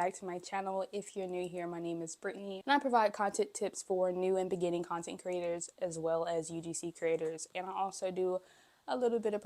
back to my channel. If you're new here, my name is Brittany, and I provide content tips for new and beginning content creators as well as UGC creators, and I also do a little bit of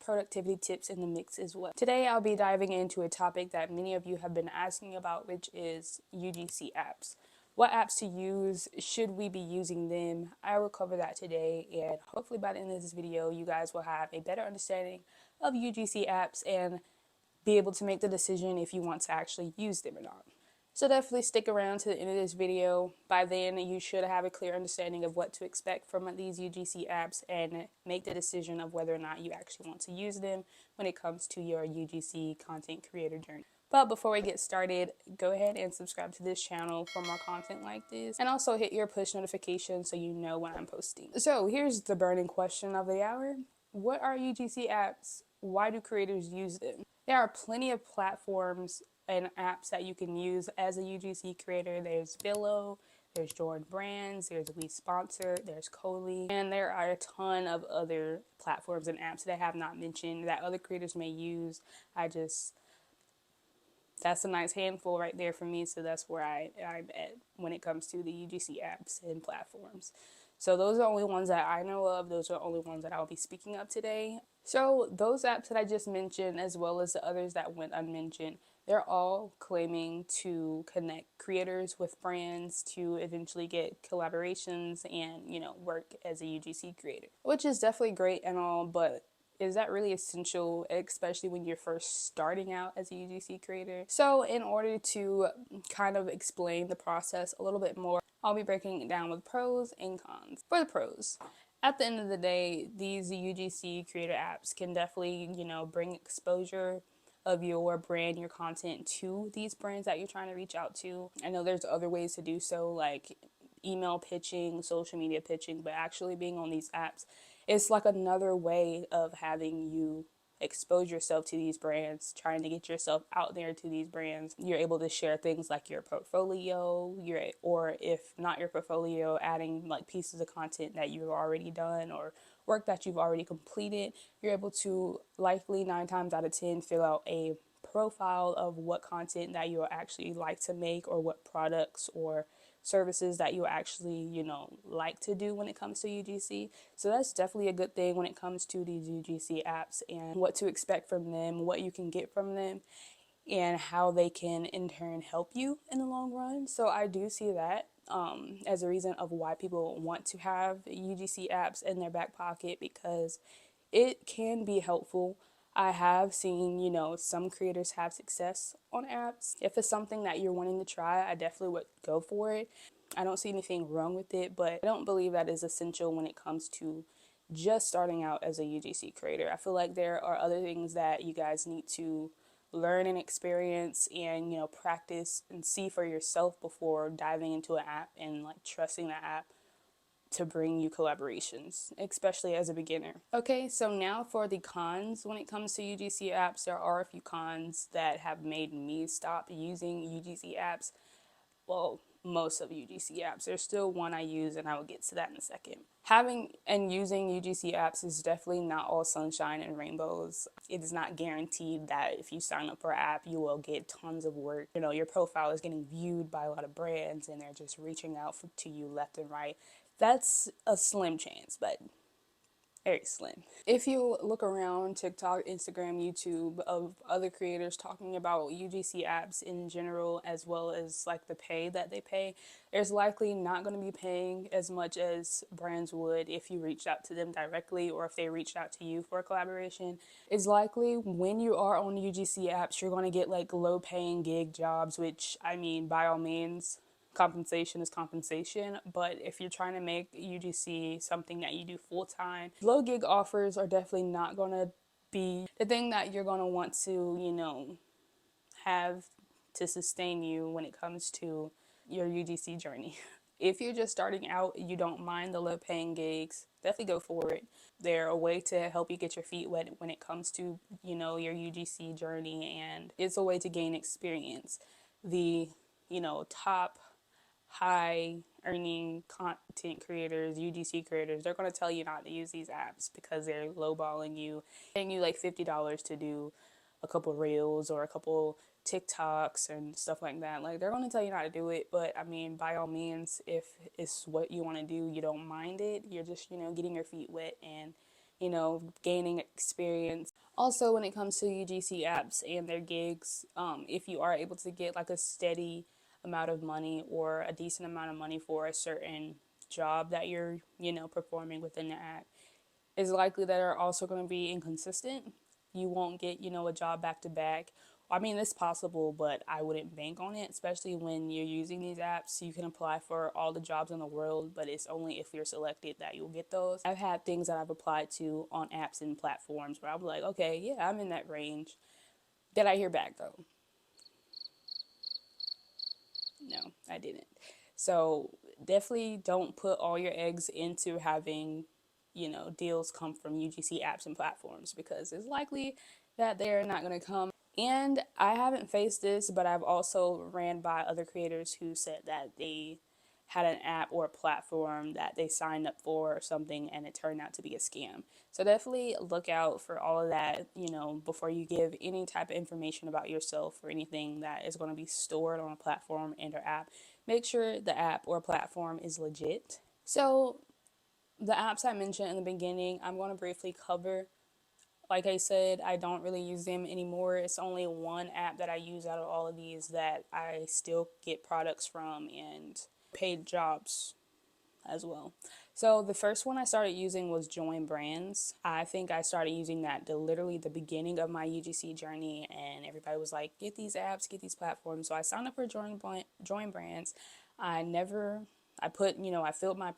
productivity tips in the mix as well. Today I'll be diving into a topic that many of you have been asking about, which is UGC apps. What apps to use, should we be using them? I will cover that today, and hopefully by the end of this video you guys will have a better understanding of UGC apps and be able to make the decision if you want to actually use them or not. So definitely stick around to the end of this video. By then you should have a clear understanding of what to expect from these UGC apps and make the decision of whether or not you actually want to use them when it comes to your UGC content creator journey. But before we get started, go ahead and subscribe to this channel for more content like this, and also hit your push notification so you know when I'm posting. So here's the burning question of the hour. What are UGC apps? Why do creators use them? There are plenty of platforms and apps that you can use as a UGC creator. There's Billo, there's Jordan Brands, there's We Sponsor, there's Coley, and there are a ton of other platforms and apps that I have not mentioned that other creators may use. That's a nice handful right there for me, so that's where I'm at when it comes to the UGC apps and platforms. So those are the only ones that I know of. Those are the only ones that I'll be speaking of today. So those apps that I just mentioned, as well as the others that went unmentioned, they're all claiming to connect creators with brands to eventually get collaborations and, work as a UGC creator, which is definitely great and all, but is that really essential, especially when you're first starting out as a UGC creator? So in order to kind of explain the process a little bit more, I'll be breaking it down with pros and cons. For the pros, at the end of the day, these UGC creator apps can definitely, bring exposure of your brand, your content to these brands that you're trying to reach out to. I know there's other ways to do so, like email pitching, social media pitching, but actually being on these apps, it's like another way of having you expose yourself to these brands, trying to get yourself out there to these brands. You're able to share things like your portfolio, or if not your portfolio, adding like pieces of content that you've already done or work that you've already completed. You're able to likely 9 times out of 10 fill out a profile of what content that you'll actually like to make, or what products or services that you actually, like to do when it comes to UGC. So that's definitely a good thing when it comes to these UGC apps and what to expect from them, what you can get from them, and how they can in turn help you in the long run. So I do see that as a reason of why people want to have UGC apps in their back pocket, because it can be helpful. I have seen, some creators have success on apps. If it's something that you're wanting to try, I definitely would go for it. I don't see anything wrong with it, but I don't believe that is essential when it comes to just starting out as a UGC creator. I feel like there are other things that you guys need to learn and experience and, practice and see for yourself before diving into an app and like trusting the app to bring you collaborations, especially as a beginner. Okay, so now for the cons when it comes to UGC apps. There are a few cons that have made me stop using UGC apps. Well, most of UGC apps. There's still one I use, and I will get to that in a second. Having and using UGC apps is definitely not all sunshine and rainbows. It is not guaranteed that if you sign up for an app, you will get tons of work. Your profile is getting viewed by a lot of brands, and they're just reaching out to you left and right. That's a slim chance, but very slim. If you look around TikTok, Instagram, YouTube of other creators talking about UGC apps in general, as well as like the pay that they pay, there's likely not going to be paying as much as brands would if you reached out to them directly, or if they reached out to you for a collaboration. It's likely when you are on UGC apps, you're going to get like low paying gig jobs, which I mean, by all means, compensation is compensation, but if you're trying to make UGC something that you do full-time, low gig offers are definitely not going to be the thing that you're going to want to, have to sustain you when it comes to your UGC journey. If you're just starting out, you don't mind the low paying gigs, definitely go for it. They're a way to help you get your feet wet when it comes to, your UGC journey, and it's a way to gain experience. The, top high earning content creators, UGC creators, they're going to tell you not to use these apps because they're lowballing you, paying you like $50 to do a couple reels or a couple TikToks and stuff like that. Like, they're going to tell you not to do it, but I mean, by all means, if it's what you want to do, you don't mind it. You're just, getting your feet wet and, gaining experience. Also, when it comes to UGC apps and their gigs, if you are able to get like a steady amount of money or a decent amount of money for a certain job that you're, performing within the app, it's likely that are also going to be inconsistent. You won't get, a job back to back. I mean, it's possible, but I wouldn't bank on it, especially when you're using these apps. You can apply for all the jobs in the world, but it's only if you're selected that you'll get those. I've had things that I've applied to on apps and platforms where I'm like, okay, yeah, I'm in that range. Did I hear back though? No, I didn't. So definitely don't put all your eggs into having, deals come from UGC apps and platforms, because it's likely that they're not going to come. And I haven't faced this, but I've also ran by other creators who said that they had an app or a platform that they signed up for or something and it turned out to be a scam. So definitely look out for all of that, before you give any type of information about yourself or anything that is going to be stored on a platform and or app. Make sure the app or platform is legit. So the apps I mentioned in the beginning, I'm going to briefly cover. Like I said, I don't really use them anymore. It's only one app that I use out of all of these that I still get products from and paid jobs as well. So the first one I started using was Join Brands. I think I started using that literally the beginning of my UGC journey, and everybody was like, get these apps, get these platforms. So I signed up for Join Brands. I put, I filled my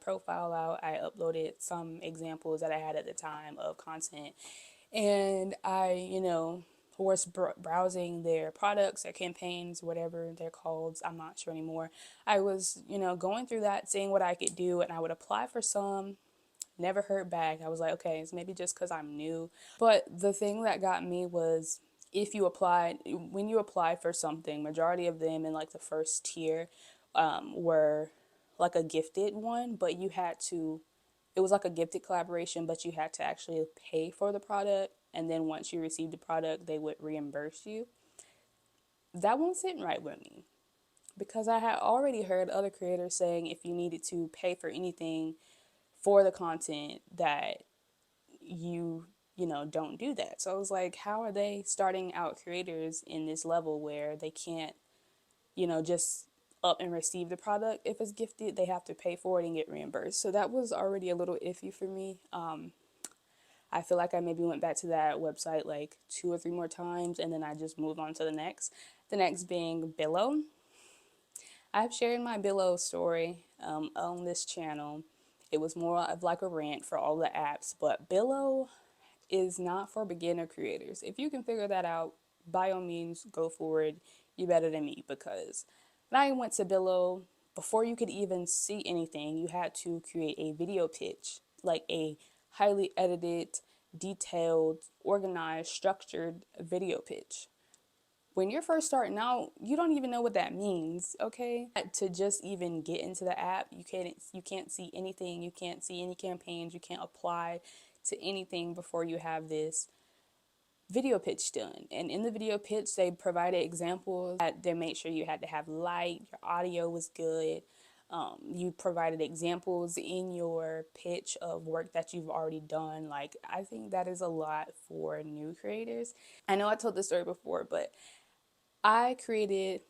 profile out. I uploaded some examples that I had at the time of content, and I, was browsing their products, their campaigns, whatever they're called. I'm not sure anymore. I was, going through that, seeing what I could do, and I would apply for some. Never heard back. I was like, okay, it's maybe just because I'm new. But the thing that got me was, when you apply for something, majority of them in like the first tier were like a gifted one, but it was like a gifted collaboration, but you had to actually pay for the product. And then once you received the product, they would reimburse you. That wasn't sitting right with me, because I had already heard other creators saying if you needed to pay for anything for the content, that don't do that. So I was like, how are they starting out creators in this level where they can't, just up and receive the product? If it's gifted, they have to pay for it and get reimbursed. So that was already a little iffy for me. I feel like I maybe went back to that website like 2 or 3 more times, and then I just moved on to the next. The next being Billo. I've shared my Billo story on this channel. It was more of like a rant for all the apps, but Billo is not for beginner creators. If you can figure that out, by all means, go forward. You're better than me, because when I went to Billo, before you could even see anything, you had to create a video pitch, like a highly edited, detailed, organized, structured video pitch. When you're first starting out, you don't even know what that means, okay? To just even get into the app, you can't see anything, you can't see any campaigns, you can't apply to anything before you have this video pitch done. And in the video pitch, they provided examples that they made sure you had to have light, your audio was good. You provided examples in your pitch of work that you've already done. Like, I think that is a lot for new creators. I know I told this story before, but I created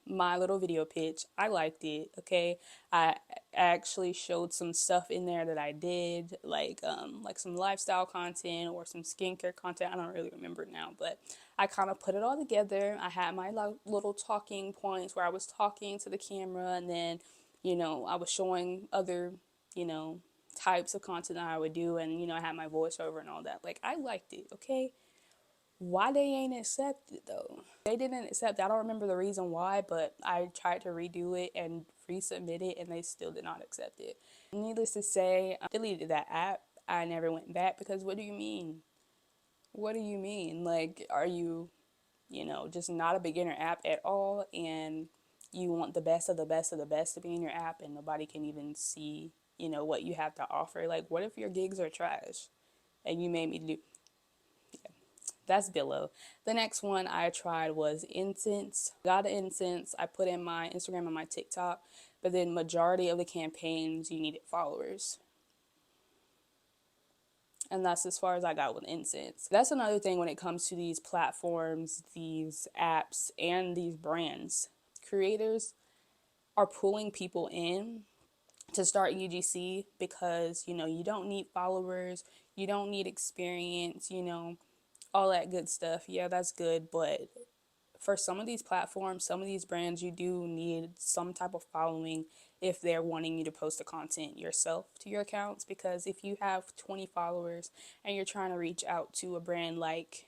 my little video pitch. I liked it, okay? I actually showed some stuff in there that I did, like some lifestyle content or some skincare content. I don't really remember now, but I kind of put it all together. I had my little talking points where I was talking to the camera, and then, I was showing other, types of content that I would do, and, I had my voiceover and all that. Like, I liked it, okay? Why they ain't accepted though? They didn't accept. I don't remember the reason why, but I tried to redo it and resubmit it, and they still did not accept it. Needless to say, I deleted that app. I never went back, because what do you mean? What do you mean? Like, are you, just not a beginner app at all, and you want the best of the best of the best to be in your app, and nobody can even see, what you have to offer? Like, what if your gigs are trash and you made me do? That's Billow. The next one I tried was Incense. Got Incense. I put in my Instagram and my TikTok, but then majority of the campaigns you needed followers. And that's as far as I got with Incense. That's another thing when it comes to these platforms, these apps, and these brands. Creators are pulling people in to start UGC because, you don't need followers, you don't need experience, all that good stuff. Yeah, that's good, but for some of these platforms, some of these brands, you do need some type of following if they're wanting you to post the content yourself to your accounts. Because if you have 20 followers and you're trying to reach out to a brand like,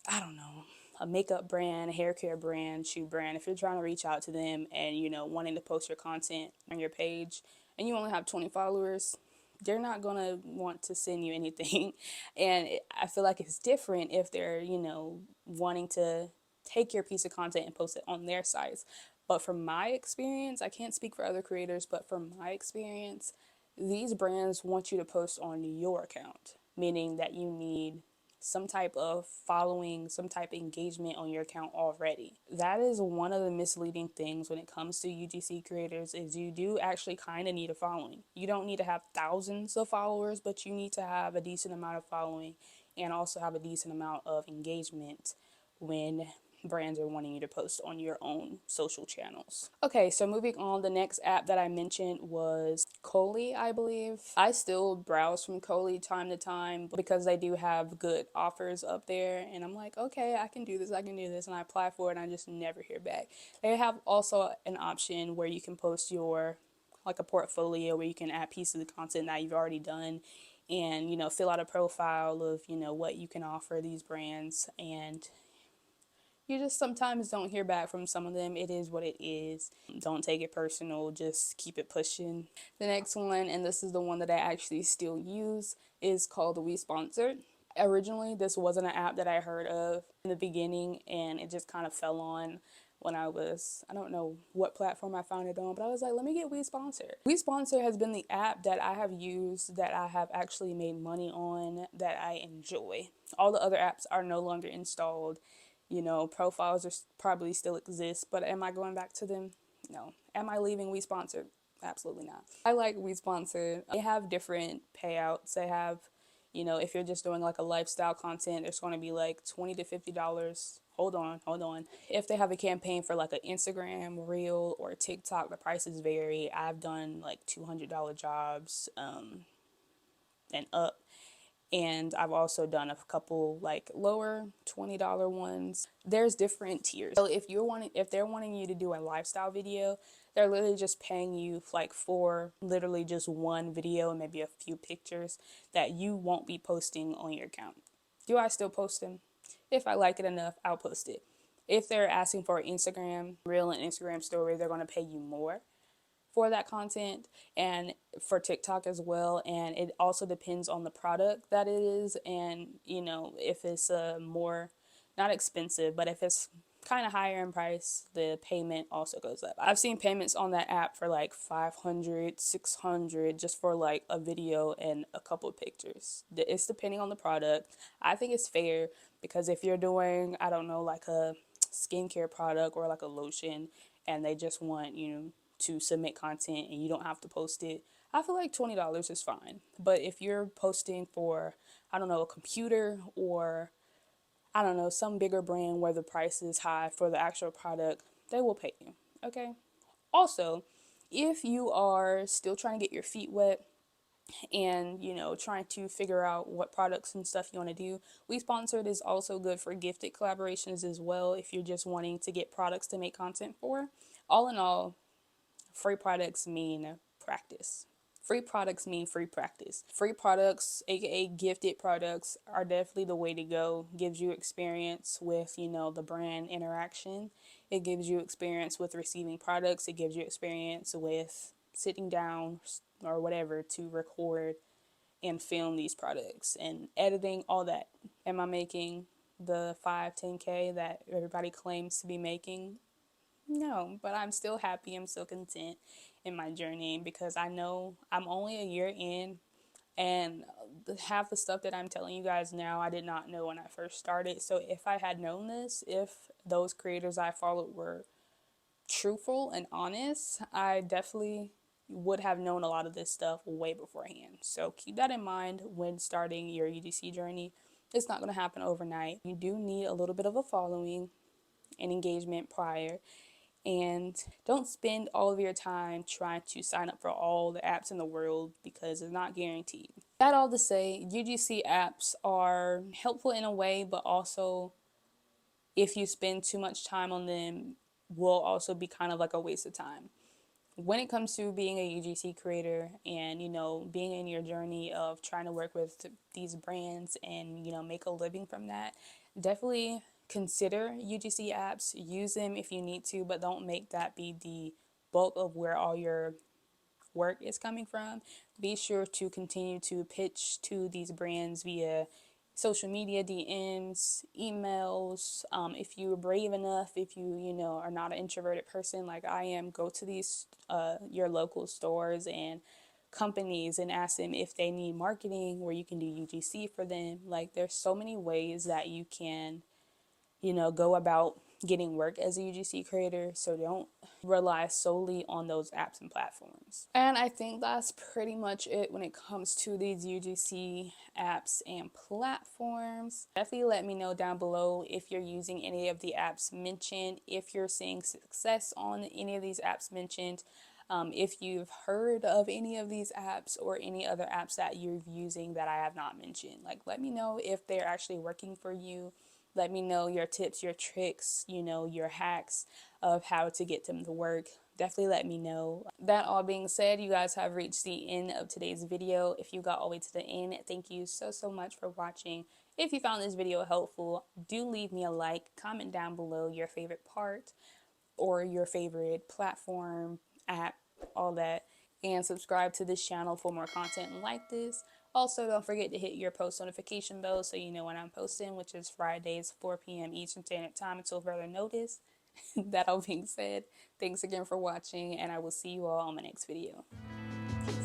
I don't know, a makeup brand, a hair care brand, shoe brand, if you're trying to reach out to them and, wanting to post your content on your page and you only have 20 followers, they're not going to want to send you anything. And I feel like it's different if they're, wanting to take your piece of content and post it on their sites. But from my experience, I can't speak for other creators, but from my experience, these brands want you to post on your account, meaning that you need some type of following, some type of engagement on your account already. That is one of the misleading things when it comes to UGC creators is you do actually kind of need a following. You don't need to have thousands of followers, but you need to have a decent amount of following and also have a decent amount of engagement when brands are wanting you to post on your own social channels. Okay, so moving on, the next app that I mentioned was Coley, I believe. I still browse from Coley time to time because they do have good offers up there, and I'm like, okay, I can do this, and I apply for it and I just never hear back. They have also an option where you can post your like a portfolio where you can add pieces of content that you've already done and fill out a profile of what you can offer these brands, and you just sometimes don't hear back from some of them. It is what it is. Don't take it personal. Just keep it pushing. The next one, and this is the one that I actually still use, is called We Sponsored. Originally, this wasn't an app that I heard of in the beginning, and it just kind of fell on when I don't know what platform I found it on, but I was like, let me get We Sponsored. We Sponsored has been the app that I have used, that I have actually made money on, that I enjoy. All the other apps are no longer installed. Profiles probably still exist, but am I going back to them? No. Am I leaving We Sponsored? Absolutely not. I like We Sponsored. They have different payouts. They have, if you're just doing like a lifestyle content, it's going to be like $20 to $50. Hold on. If they have a campaign for like an Instagram reel or TikTok, the prices vary. I've done like $200 jobs and up. And I've also done a couple like lower $20 ones. There's different tiers. So if they're wanting you to do a lifestyle video, they're literally just paying you like for literally just one video and maybe a few pictures that you won't be posting on your account. Do I still post them? If I like it enough, I'll post it. If they're asking for an Instagram reel and Instagram story, they're going to pay you more for that content, and for TikTok as well. And it also depends on the product that it is, and if it's more not expensive, but if it's kind of higher in price, the payment also goes up. I've seen payments on that app for like $500, $600 just for like a video and a couple of pictures. It's depending on the product. I think it's fair because if you're doing, I don't know, like a skincare product or like a lotion, and they just want to submit content and you don't have to post it, I feel like $20 is fine. But if you're posting for, I don't know, a computer or, I don't know, some bigger brand where the price is high for the actual product, they will pay you, okay? Also, if you are still trying to get your feet wet and, trying to figure out what products and stuff you want to do, We Sponsored is also good for gifted collaborations as well if you're just wanting to get products to make content for. All in all, free products mean practice. Free products mean free practice. Free products, aka gifted products, are definitely the way to go. Gives you experience with, the brand interaction. It gives you experience with receiving products. It gives you experience with sitting down or whatever to record and film these products and editing, all that. Am I making the 5-10K that everybody claims to be making? No, but I'm still happy. I'm still content in my journey because I know I'm only a year in. And half the stuff that I'm telling you guys now, I did not know when I first started. So if I had known this, if those creators I followed were truthful and honest, I definitely would have known a lot of this stuff way beforehand. So keep that in mind when starting your UGC journey. It's not going to happen overnight. You do need a little bit of a following and engagement prior. And don't spend all of your time trying to sign up for all the apps in the world because it's not guaranteed. That all to say, UGC apps are helpful in a way, but also if you spend too much time on them, will also be kind of like a waste of time. When it comes to being a UGC creator and, being in your journey of trying to work with these brands and, make a living from that, definitely consider UGC apps. Use them if you need to, but don't make that be the bulk of where all your work is coming from. Be sure to continue to pitch to these brands via social media, DMs, emails. If you're brave enough, if you are not an introverted person like I am, go to these your local stores and companies and ask them if they need marketing where you can do UGC for them. Like, there's so many ways that you can go about getting work as a UGC creator. So don't rely solely on those apps and platforms. And I think that's pretty much it when it comes to these UGC apps and platforms. Definitely let me know down below if you're using any of the apps mentioned, if you're seeing success on any of these apps mentioned. If you've heard of any of these apps or any other apps that you're using that I have not mentioned, like, let me know if they're actually working for you. Let me know your tips, your tricks, your hacks of how to get them to work. Definitely let me know. That all being said, you guys have reached the end of today's video. If you got all the way to the end, thank you so much for watching. If you found this video helpful, do leave me a like, comment down below your favorite part or your favorite platform, app, all that, and subscribe to this channel for more content like this. Also, don't forget to hit your post notification bell so you know when I'm posting, which is Fridays, 4 p.m. Eastern Standard Time until further notice. That all being said, thanks again for watching, and I will see you all on my next video. Peace.